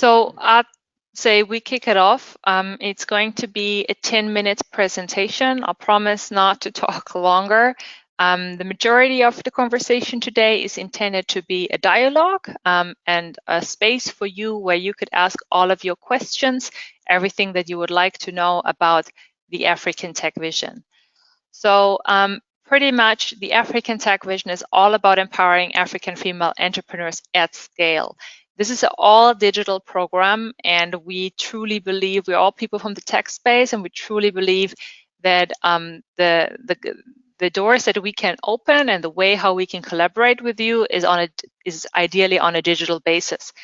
So I'd say we kick it off. It's going to be a 10-minute presentation. I'll promise not to talk longer. The majority of the conversation today is intended to be a dialogue and a space for you where you could ask all of your questions, everything that you would like to know about the African Tech Vision. So pretty much the African Tech Vision is all about empowering African female entrepreneurs at scale. This is an all digital program, and we truly believe, we're all people from the tech space, and we truly believe that the doors that we can open and the way how we can collaborate with you is ideally on a digital basis.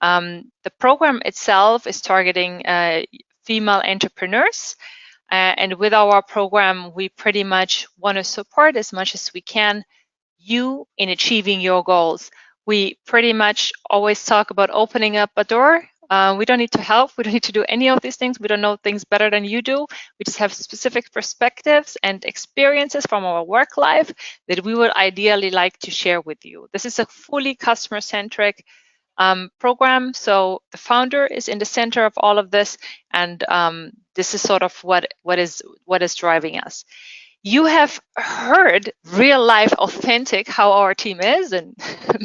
The program itself is targeting female entrepreneurs, and with our program, we pretty much want to support as much as we can you in achieving your goals. We pretty much always talk about opening up a door. We don't need to help. We don't need to do any of these things. We don't know things better than you do. We just have specific perspectives and experiences from our work life that we would ideally like to share with you. This is a fully customer-centric program. So the founder is in the center of all of this, and this is sort of what is driving us. You have heard real life authentic how our team is, and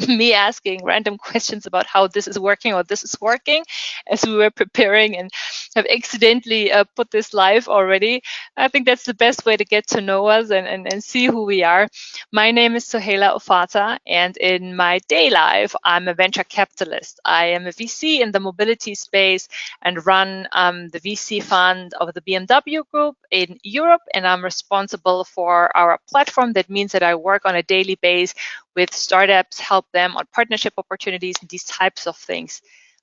me asking random questions about how this is working or this is working as we were preparing and have accidentally put this live already. I think that's the best way to get to know us and see who we are. My name is Sohaila Ofata, and in my day life, I'm a venture capitalist. I am a VC in the mobility space and run the VC fund of the BMW Group in Europe, and I'm responsible for our platform. That means that I work on a daily basis with startups, help them on partnership opportunities and these types of things.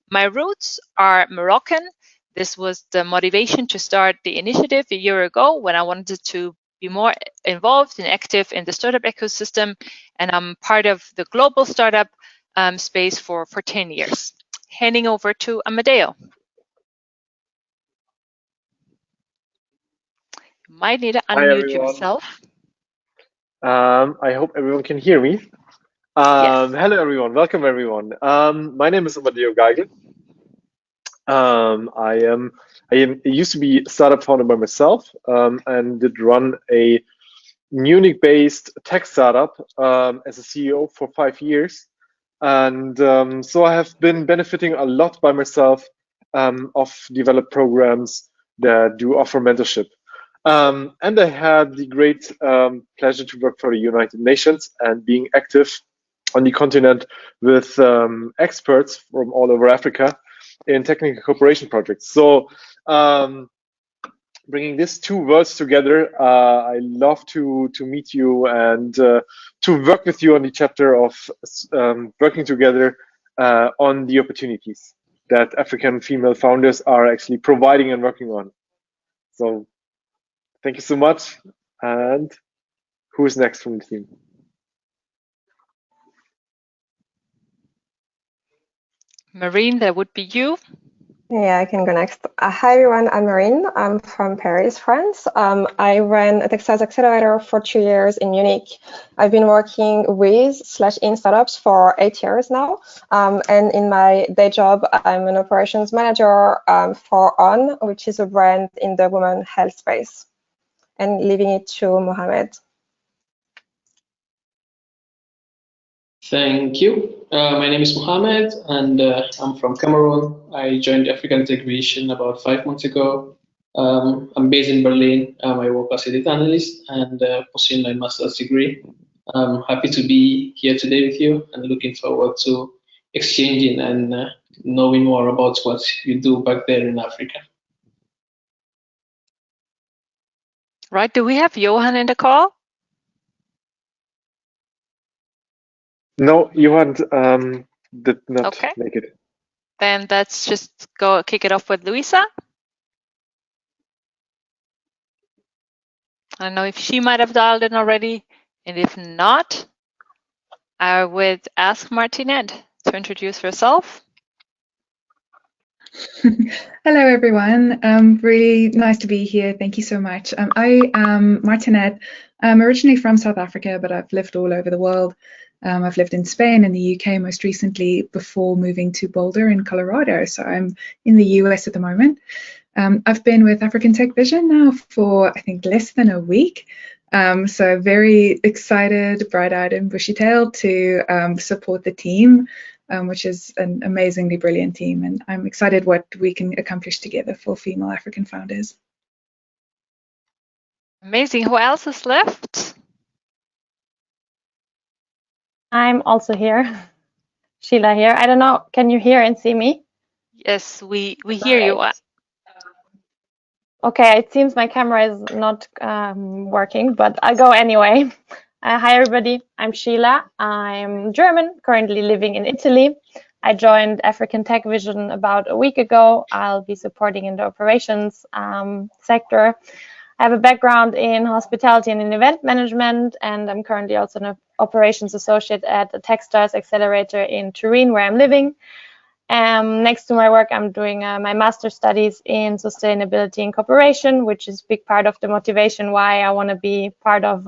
My roots are Moroccan. This was the motivation to start the initiative a year ago when I wanted to be more involved and active in the startup ecosystem, and I'm part of the global startup space for 10 years. Handing over to Amadeo. You might need to unmute yourself. I hope everyone can hear me. Yes. Hello, everyone. Welcome, everyone. My name is Amadeo Geigel. I used to be a startup founder by myself and did run a Munich-based tech startup as a CEO for 5 years. And so I have been benefiting a lot by myself of developed programs that do offer mentorship. And I had the great pleasure to work for the United Nations and being active on the continent with experts from all over Africa in technical cooperation projects. So bringing these two worlds together, I love to meet you and to work with you on the chapter of working together on the opportunities that African female founders are actually providing and working on. So thank you so much. And who is next from the team? Marine, that would be you. Yeah, I can go next. Hi, everyone. I'm Marine. I'm from Paris, France. I ran a Texas accelerator for 2 years in Munich. I've been working with/in startups for 8 years now. And in my day job, I'm an operations manager for On, which is a brand in the women health space. And leaving it to Mohamed. Thank you. My name is Mohamed, and I'm from Cameroon. I joined the African Tech Vision about 5 months ago. I'm based in Berlin. I work as a data analyst and pursuing my master's degree. I'm happy to be here today with you and looking forward to exchanging and knowing more about what you do back there in Africa. Right, do we have Johan in the call? No, Johan did not make it. Then let's just go kick it off with Luisa. I don't know if she might have dialed in already, and if not, I would ask Martinette to introduce herself. Hello, everyone. Really nice to be here. Thank you so much. I am Martinette. I'm originally from South Africa, but I've lived all over the world. I've lived in Spain and the UK most recently before moving to Boulder in Colorado. So I'm in the US at the moment. I've been with African Tech Vision now for, I think, less than a week. So very excited, bright-eyed and bushy-tailed to support the team, which is an amazingly brilliant team. And I'm excited what we can accomplish together for female African founders. Amazing. Who else is left? I'm also here. Sheila here. I don't know, can you hear and see me? Yes, we hear you. Okay, it seems my camera is not working, but I'll go anyway. Hi, everybody. I'm Sheila. I'm German, currently living in Italy. I joined African Tech Vision about a week ago. I'll be supporting in the operations sector. I have a background in hospitality and in event management, and I'm currently also an operations associate at the Techstars Accelerator in Turin, where I'm living. Next to my work, I'm doing my master's studies in sustainability and cooperation, which is a big part of the motivation why I want to be part of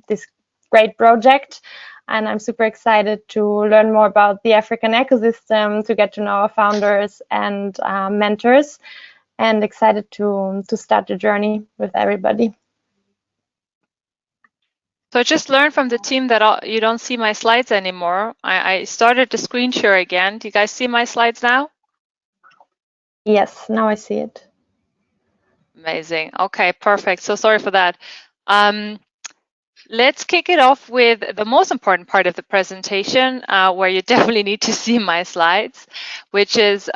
this great project. And I'm super excited to learn more about the African ecosystem, to get to know our founders and mentors, and excited to start the journey with everybody. So I just learned from the team that you don't see my slides anymore. I started the screen share again. Do you guys see my slides now? Yes, now I see it. Amazing. Okay, perfect. So sorry for that. Let's kick it off with the most important part of the presentation, where you definitely need to see my slides, which is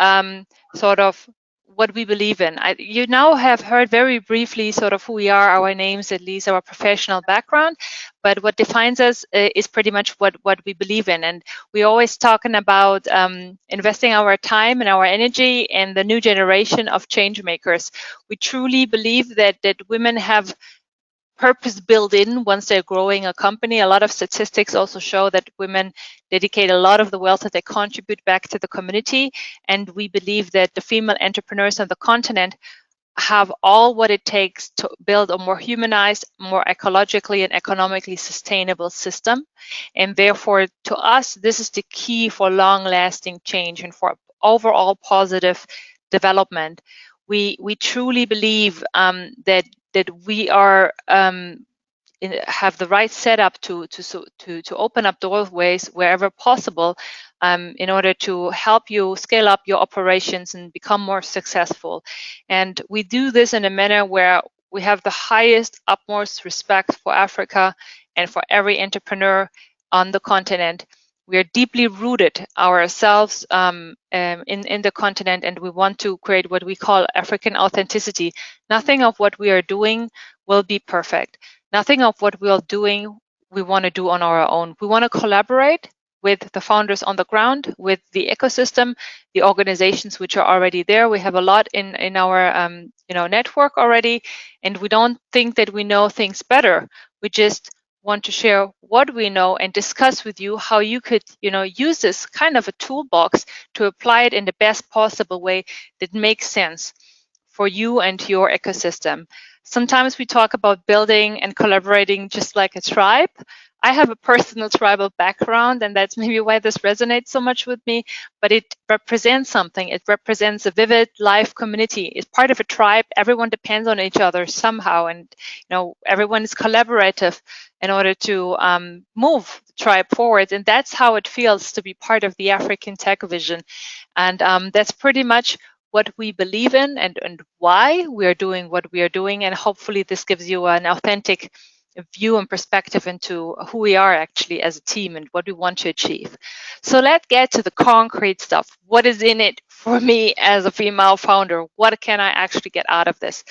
sort of what we believe in. You now have heard very briefly sort of who we are, our names, at least our professional background, but what defines us is pretty much what we believe in. And we're always talking about investing our time and our energy in the new generation of change makers. We truly believe that women have purpose built in once they're growing a company. A lot of statistics also show that women dedicate a lot of the wealth that they contribute back to the community. And we believe that the female entrepreneurs on the continent have all what it takes to build a more humanized, more ecologically and economically sustainable system. And therefore, to us, this is the key for long-lasting change and for overall positive development. We truly believe that we are have the right setup to open up doorways wherever possible in order to help you scale up your operations and become more successful. And we do this in a manner where we have the highest, utmost respect for Africa and for every entrepreneur on the continent. We are deeply rooted ourselves in the continent, and we want to create what we call African authenticity. Nothing of what we are doing will be perfect. Nothing of what we are doing we want to do on our own. We want to collaborate with the founders on the ground, with the ecosystem, the organizations which are already there. We have a lot in our network already, and we don't think that we know things better. We just want to share what we know and discuss with you how you could use this kind of a toolbox to apply it in the best possible way that makes sense for you and your ecosystem. Sometimes we talk about building and collaborating just like a tribe. I have a personal tribal background, and that's maybe why this resonates so much with me, but it represents something. It represents a vivid live community. It's part of a tribe. Everyone depends on each other somehow, and everyone is collaborative in order to move the tribe forward. And that's how it feels to be part of the African Tech Vision. And that's pretty much what we believe in and why we are doing what we are doing. And hopefully this gives you an authentic view and perspective into who we are actually as a team and what we want to achieve. So let's get to the concrete stuff. What is in it for me as a female founder? What can I actually get out of this?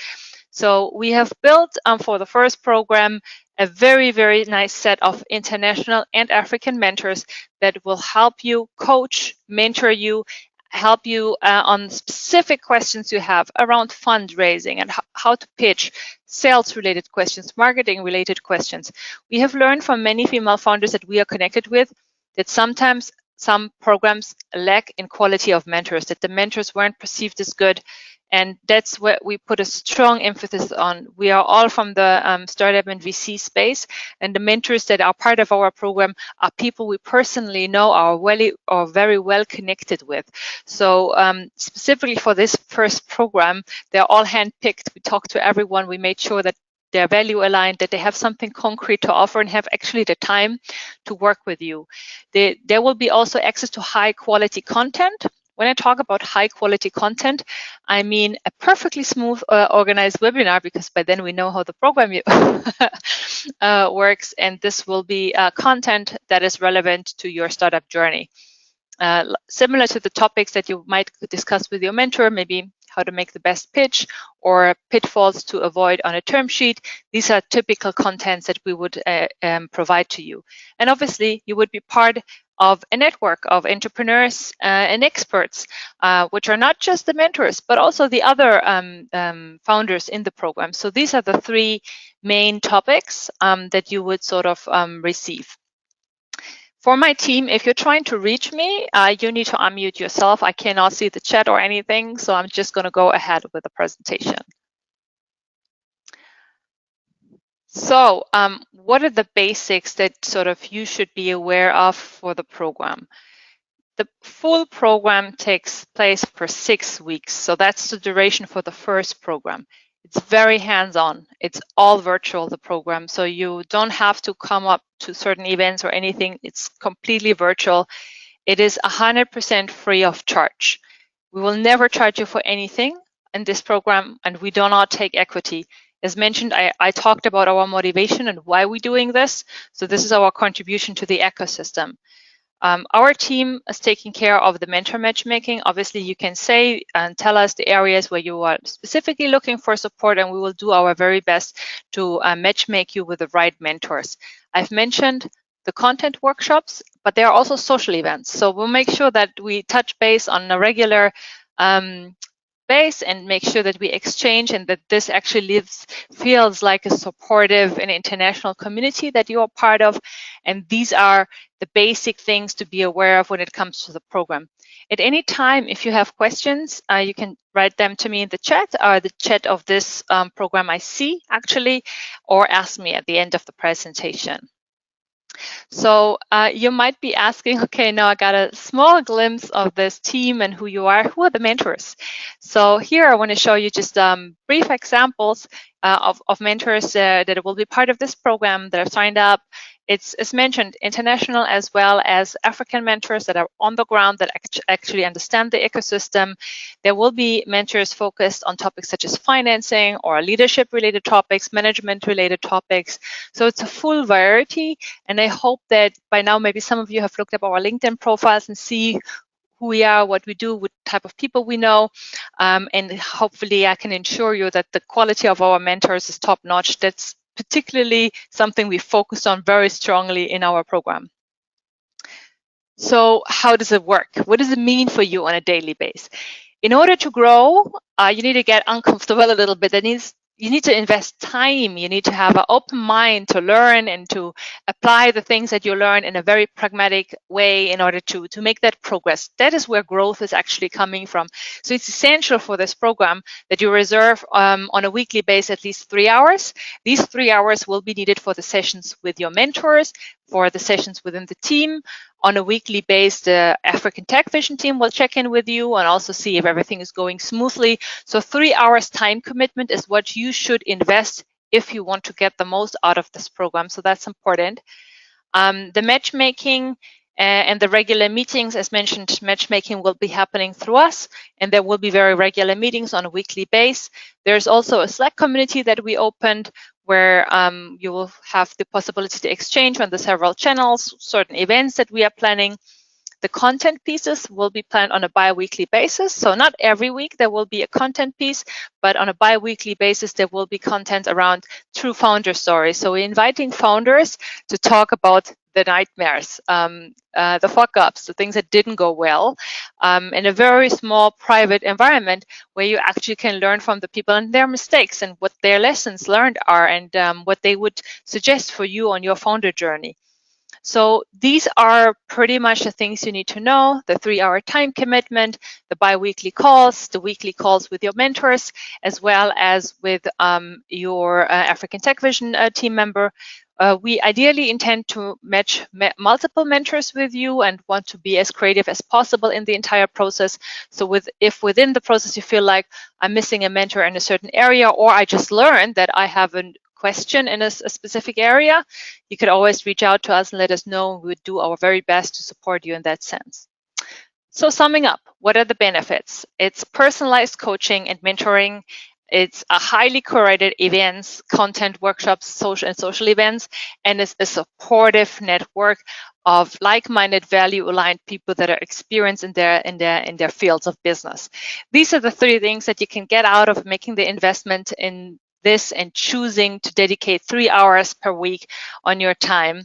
So we have built for the first program a very, very nice set of international and African mentors that will help you coach, mentor you, help you on specific questions you have around fundraising and how to pitch, sales-related questions, marketing-related questions. We have learned from many female founders that we are connected with that sometimes some programs lack in quality of mentors, that the mentors weren't perceived as good And that's what we put a strong emphasis on. We are all from the startup and VC space, and the mentors that are part of our program are people we personally know, are very well connected with. So specifically for this first program, they're all handpicked. We talked to everyone. We made sure that they're value aligned, that they have something concrete to offer and have actually the time to work with you. There will be also access to high quality content. When I talk about high quality content, I mean a perfectly smooth organized webinar, because by then we know how the program works, and this will be content that is relevant to your startup journey. Similar to the topics that you might discuss with your mentor, maybe how to make the best pitch or pitfalls to avoid on a term sheet. These are typical contents that we would provide to you. And obviously, you would be part of a network of entrepreneurs and experts, which are not just the mentors, but also the other founders in the program. So these are the three main topics that you would sort of receive. For my team, if you're trying to reach me, you need to unmute yourself. I cannot see the chat or anything, so I'm just going to go ahead with the presentation. So what are the basics that sort of you should be aware of for the program? The full program takes place for 6 weeks, so that's the duration for the first program. It's very hands-on. It's all virtual, the program, so you don't have to come up to certain events or anything. It's completely virtual. It is 100% free of charge. We will never charge you for anything in this program, and we do not take equity. As mentioned, I talked about our motivation and why we're doing this. So this is our contribution to the ecosystem. Our team is taking care of the mentor matchmaking. Obviously, you can say and tell us the areas where you are specifically looking for support, and we will do our very best to matchmake you with the right mentors. I've mentioned the content workshops, but there are also social events. So we'll make sure that we touch base on a regular base and make sure that we exchange, and that this actually feels like a supportive and international community that you are part of. And these are the basic things to be aware of when it comes to the program. At any time, if you have questions, you can write them to me in the chat, or the chat of this program I see actually, or ask me at the end of the presentation. So you might be asking, okay, now I got a small glimpse of this team and who you are. Who are the mentors? So here I want to show you just brief examples of mentors that will be part of this program that have signed up. It's, as mentioned, international as well as African mentors that are on the ground that actually understand the ecosystem. There will be mentors focused on topics such as financing or leadership-related topics, management-related topics. So it's a full variety, and I hope that by now maybe some of you have looked up our LinkedIn profiles and see who we are, what we do, what type of people we know, and hopefully I can ensure you that the quality of our mentors is top-notch. That's particularly something we focus on very strongly in our program. So how does it work? What does it mean for you on a daily basis? In order to grow, you need to get uncomfortable a little bit. You need to invest time. You need to have an open mind to learn and to apply the things that you learn in a very pragmatic way in order to make that progress. That is where growth is actually coming from. So it's essential for this program that you reserve on a weekly basis at least 3 hours. These 3 hours will be needed for the sessions with your mentors, for the sessions within the team. On a weekly basis, the African Tech Vision team will check in with you and also see if everything is going smoothly. So 3 hours time commitment is what you should invest if you want to get the most out of this program. So that's important. The matchmaking and the regular meetings, as mentioned, matchmaking will be happening through us, and there will be very regular meetings on a weekly basis. There's also a Slack community that we opened where you will have the possibility to exchange on the several channels, certain events that we are planning. The content pieces will be planned on a bi-weekly basis. So not every week there will be a content piece, but on a bi-weekly basis, there will be content around true founder stories. So we're inviting founders to talk about the nightmares, the fuck-ups, the things that didn't go well, in a very small private environment where you actually can learn from the people and their mistakes and what their lessons learned are, and what they would suggest for you on your founder journey. So these are pretty much the things you need to know: the 3-hour time commitment, the bi-weekly calls, the weekly calls with your mentors, as well as with your African Tech Vision team member. We ideally intend to match multiple mentors with you and want to be as creative as possible in the entire process. So if within the process you feel like I'm missing a mentor in a certain area, or I just learned that I have a question in a specific area, you could always reach out to us and let us know. We would do our very best to support you in that sense. So summing up, what are the benefits? It's personalized coaching and mentoring. It's a highly curated events, content, workshops, social events, and it's a supportive network of like-minded, value-aligned people that are experienced in their fields of business. These are the 3 things that you can get out of making the investment in this and choosing to dedicate 3 hours per week on your time.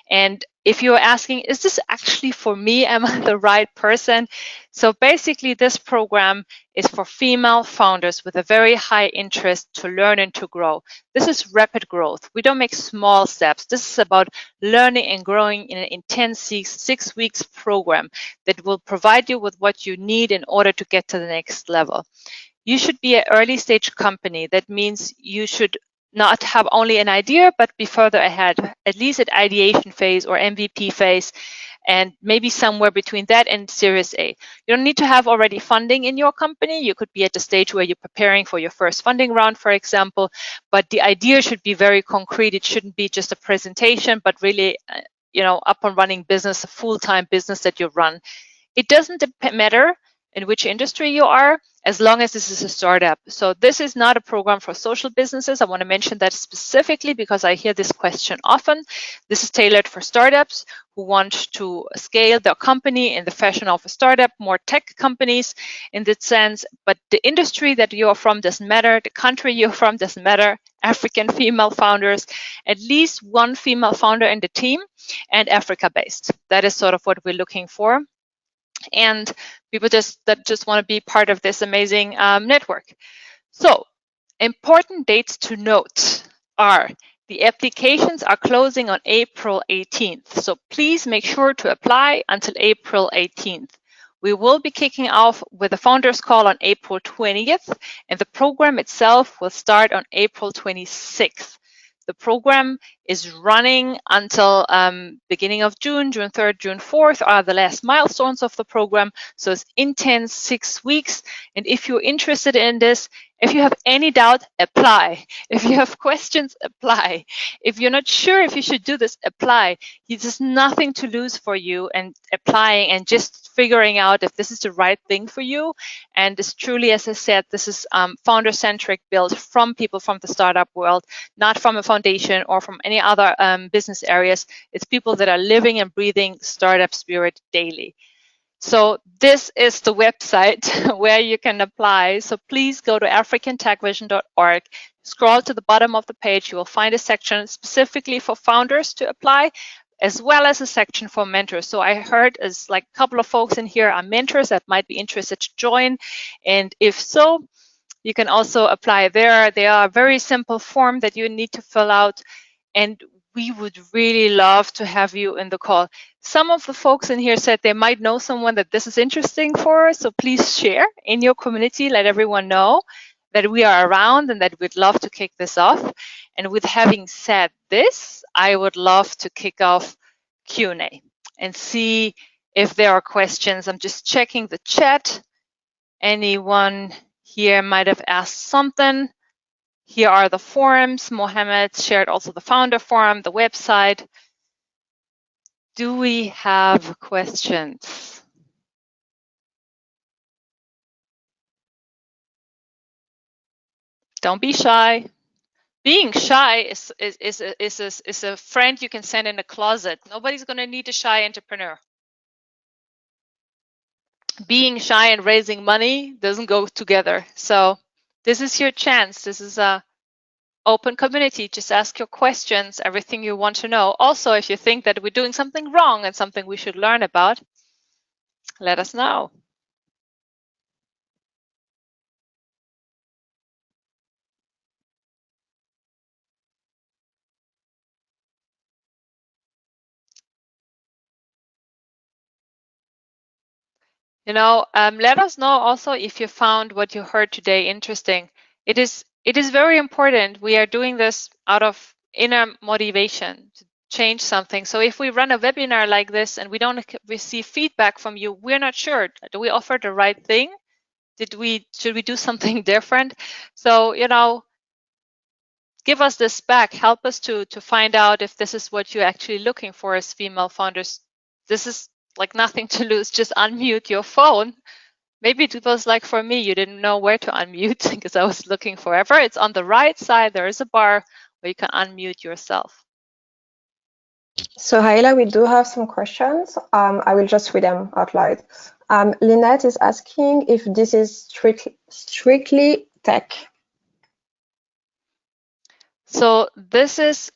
And if you're asking, is this actually for me? Am I the right person? So basically, this program is for female founders with a very high interest to learn and to grow. This is rapid growth. We don't make small steps. This is about learning and growing in an intense 6 weeks program that will provide you with what you need in order to get to the next level. You should be an early stage company. That means you should not have only an idea, but be further ahead, at least at ideation phase or MVP phase, and maybe somewhere between that and Series A. You don't need to have already funding in your company. You could be at the stage where you're preparing for your first funding round, for example, but the idea should be very concrete. It shouldn't be just a presentation, but really, up and running business, a full-time business that you run. It doesn't matter in which industry you are, as long as this is a startup. So this is not a program for social businesses. I want to mention that specifically because I hear this question often. This is tailored for startups who want to scale their company in the fashion of a startup, more tech companies in that sense. But the industry that you are from doesn't matter. The country you're from doesn't matter. African female founders, at least one female founder in the team, and Africa-based. That is sort of what we're looking for. And people that just want to be part of this amazing network. So important dates to note are the applications are closing on April 18th. So please make sure to apply until April 18th. We will be kicking off with a founders call on April 20th, and the program itself will start on April 26th. The program is running until beginning of June 3rd, June 4th are the last milestones of the program. So it's intense 6 weeks. And if you're interested in this, if you have any doubt, apply. If you have questions, apply. If you're not sure if you should do this, apply. There's nothing to lose for you and applying and just figuring out if this is the right thing for you. And it's truly, as I said, this is founder-centric, built from people from the startup world, not from a foundation or from any other business areas. It's people that are living and breathing startup spirit daily. So this is the website where you can apply. So please go to africantechvision.org. Scroll to the bottom of the page. You will find a section specifically for founders to apply, as well as a section for mentors. So I heard as like a couple of folks in here are mentors that might be interested to join. And if so, you can also apply there. They are a very simple form that you need to fill out. And we would really love to have you in the call. Some of the folks in here said they might know someone that this is interesting for, so please share in your community, let everyone know that we are around and that we'd love to kick this off. And with having said this, I would love to kick off Q&A and see if there are questions. I'm just checking the chat. Anyone here might have asked something. Here are the forums. Mohammed shared also the founder forum, the website. Do we have questions? Don't be shy. Being shy is a friend you can send in a closet. Nobody's going to need a shy entrepreneur. Being shy and raising money doesn't go together. So this is your chance. This is a open community. Just ask your questions, everything you want to know. Also, if you think that we're doing something wrong and something we should learn about, let us know. Let us know also if you found what you heard today interesting. It is very important. We are doing this out of inner motivation to change something. So if we run a webinar like this and we don't receive feedback from you, we're not sure. Do we offer the right thing? Should we do something different? So, give us this back. Help us to find out if this is what you're actually looking for as female founders. This is like nothing to lose. Just unmute your phone. Maybe it was like for me, you didn't know where to unmute because I was looking forever. It's on the right side. There is a bar where you can unmute yourself. So Haila, we do have some questions. I will just read them out loud. Lynette is asking if this is strictly tech. So this is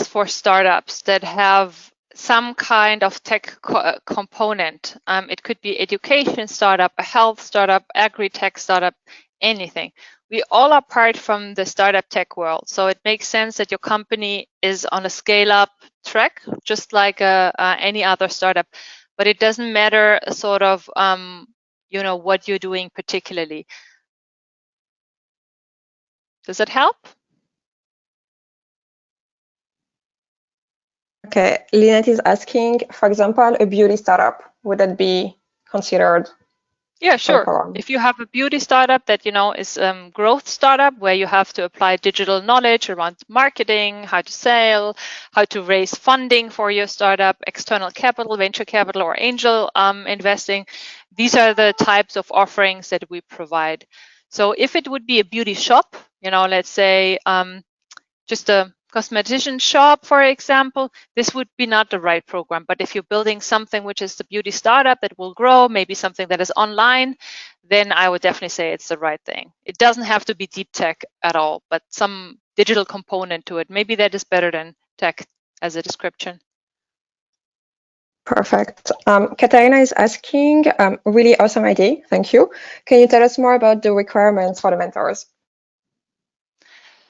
for startups that have some kind of tech component. It could be education startup, a health startup, agri-tech startup, anything. We all are part from the startup tech world, so it makes sense that your company is on a scale-up track, just like any other startup. But it doesn't matter sort of what you're doing particularly. Does that help? Okay, Lynette is asking, for example, a beauty startup, would that be considered? Yeah, sure. If you have a beauty startup that is growth startup where you have to apply digital knowledge around marketing, how to sell, how to raise funding for your startup, external capital, venture capital, or angel investing, these are the types of offerings that we provide. So if it would be a beauty shop, let's say just a cosmetician shop, for example, this would be not the right program. But if you're building something which is the beauty startup that will grow, maybe something that is online, then I would definitely say it's the right thing. It doesn't have to be deep tech at all, but some digital component to it. Maybe that is better than tech as a description. Perfect. Katarina is asking, really awesome idea, thank you. Can you tell us more about the requirements for the mentors?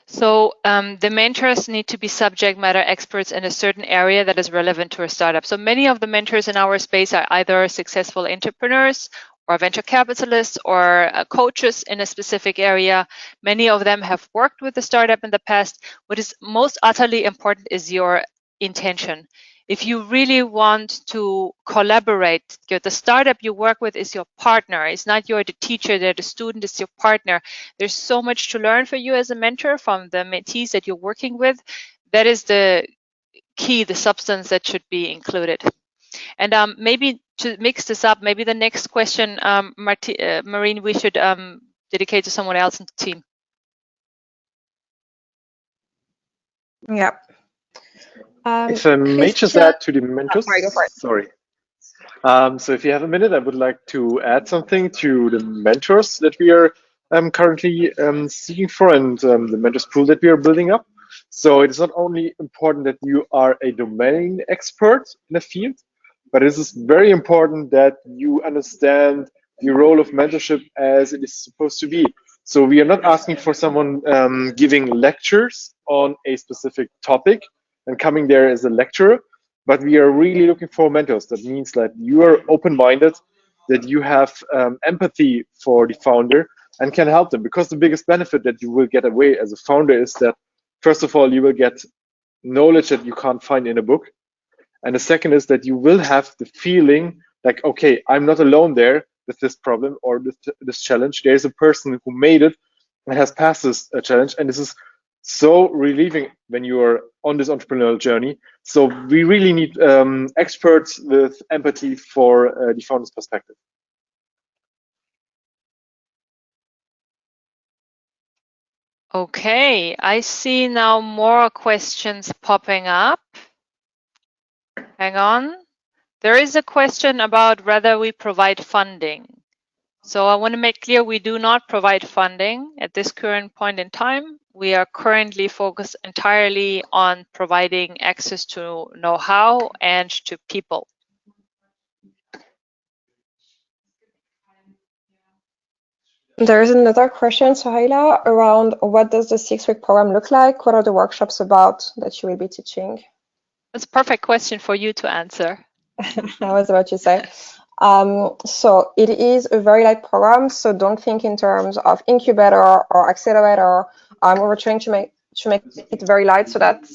So the mentors need to be subject matter experts in a certain area that is relevant to a startup. So many of the mentors in our space are either successful entrepreneurs or venture capitalists or coaches in a specific area. Many of them have worked with the startup in the past. What is most utterly important is your intention. If you really want to collaborate, the startup you work with is your partner. It's not you're the teacher, they're the student, it's your partner. There's so much to learn for you as a mentor from the mentees that you're working with. That is the key, the substance that should be included. And maybe to mix this up, maybe the next question, Marine, we should dedicate to someone else in the team. Yeah. If I may just add to the mentors, sorry. So if you have a minute, I would like to add something to the mentors that we are currently seeking for and the mentors pool that we are building up. So it is not only important that you are a domain expert in a field, but it is very important that you understand the role of mentorship as it is supposed to be. So we are not asking for someone giving lectures on a specific topic and coming there as a lecturer, but we are really looking for mentors. That means that you are open-minded, that you have empathy for the founder and can help them, because the biggest benefit that you will get away as a founder is that, first of all, you will get knowledge that you can't find in a book. And the second is that you will have the feeling like, okay, I'm not alone there with this problem or this challenge. There's a person who made it and has passed this challenge. And this is so relieving when you are on this entrepreneurial journey. So we really need experts with empathy for the founder's perspective. Okay, I see now more questions popping up. Hang on. There is a question about whether we provide funding. So I want to make clear we do not provide funding at this current point in time. We are currently focused entirely on providing access to know-how and to people. There is another question, Sohaila, around what does the 6-week program look like? What are the workshops about that you will be teaching? That's a perfect question for you to answer. I was about to say. So it is a very light program, so don't think in terms of incubator or accelerator. We're trying to make it very light so that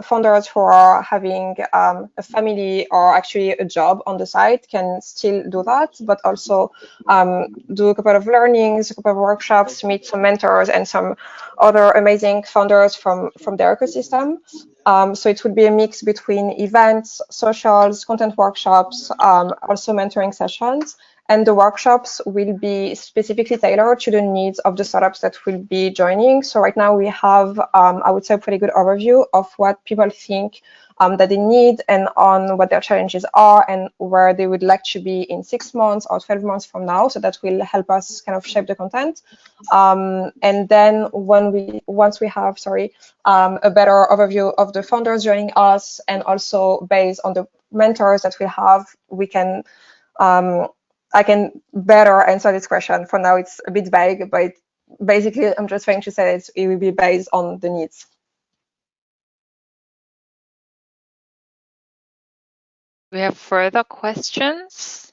founders who are having a family or actually a job on the side can still do that, but also do a couple of learnings, a couple of workshops, meet some mentors and some other amazing founders from their ecosystem. So it would be a mix between events, socials, content workshops, also mentoring sessions. And the workshops will be specifically tailored to the needs of the startups that will be joining. So right now we have, I would say, a pretty good overview of what people think that they need and on what their challenges are and where they would like to be in 6 months or 12 months from now. So that will help us kind of shape the content. And then once we have, a better overview of the founders joining us and also based on the mentors that we have, we can, I can better answer this question. For now, it's a bit vague, but basically, I'm just trying to say it will be based on the needs. We have further questions.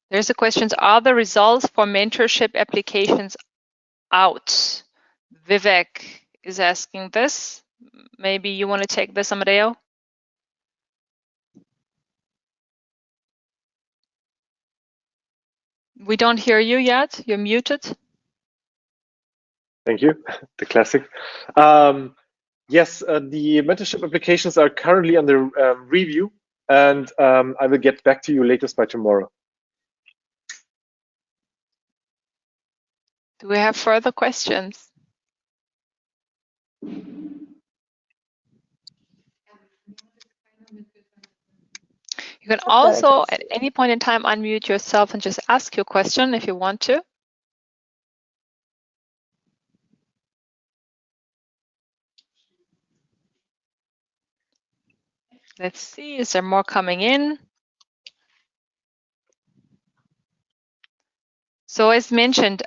There's a question, are the results for mentorship applications out? Vivek is asking this. Maybe you want to take this, Amadeo? We don't hear you yet. You're muted. Thank you. The classic. Yes, the mentorship applications are currently under review, and I will get back to you latest by tomorrow. Do we have further questions? You can also, at any point in time, unmute yourself and just ask your question if you want to. Let's see, is there more coming in? So as mentioned,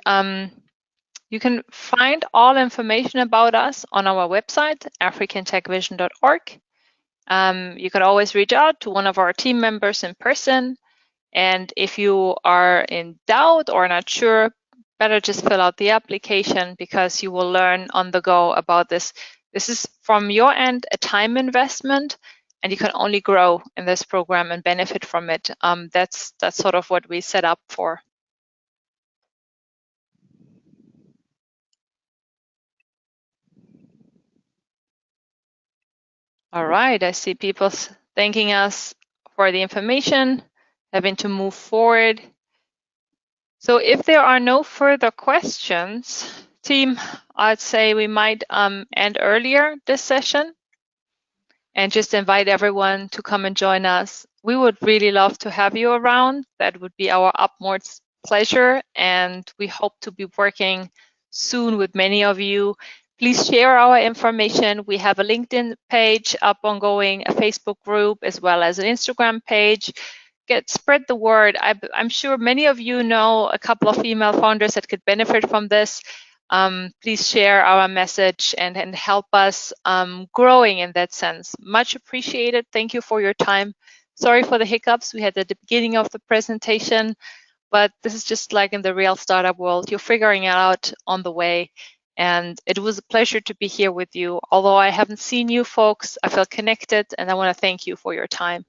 you can find all information about us on our website, africantechvision.org. You can always reach out to one of our team members in person. And if you are in doubt or not sure, better just fill out the application because you will learn on the go about this. This is from your end a time investment, and you can only grow in this program and benefit from it. That's sort of what we set up for. All right, I see people thanking us for the information, having to move forward. So if there are no further questions, team, I'd say we might end earlier this session and just invite everyone to come and join us. We would really love to have you around. That would be our utmost pleasure, and we hope to be working soon with many of you. Please share our information. We have a LinkedIn page up ongoing, a Facebook group, as well as an Instagram page. Spread the word. I'm sure many of you know a couple of female founders that could benefit from this. Please share our message and help us growing in that sense. Much appreciated. Thank you for your time. Sorry for the hiccups we had at the beginning of the presentation, but this is just like in the real startup world. You're figuring it out on the way. And it was a pleasure to be here with you. Although I haven't seen you folks, I feel connected, and I want to thank you for your time.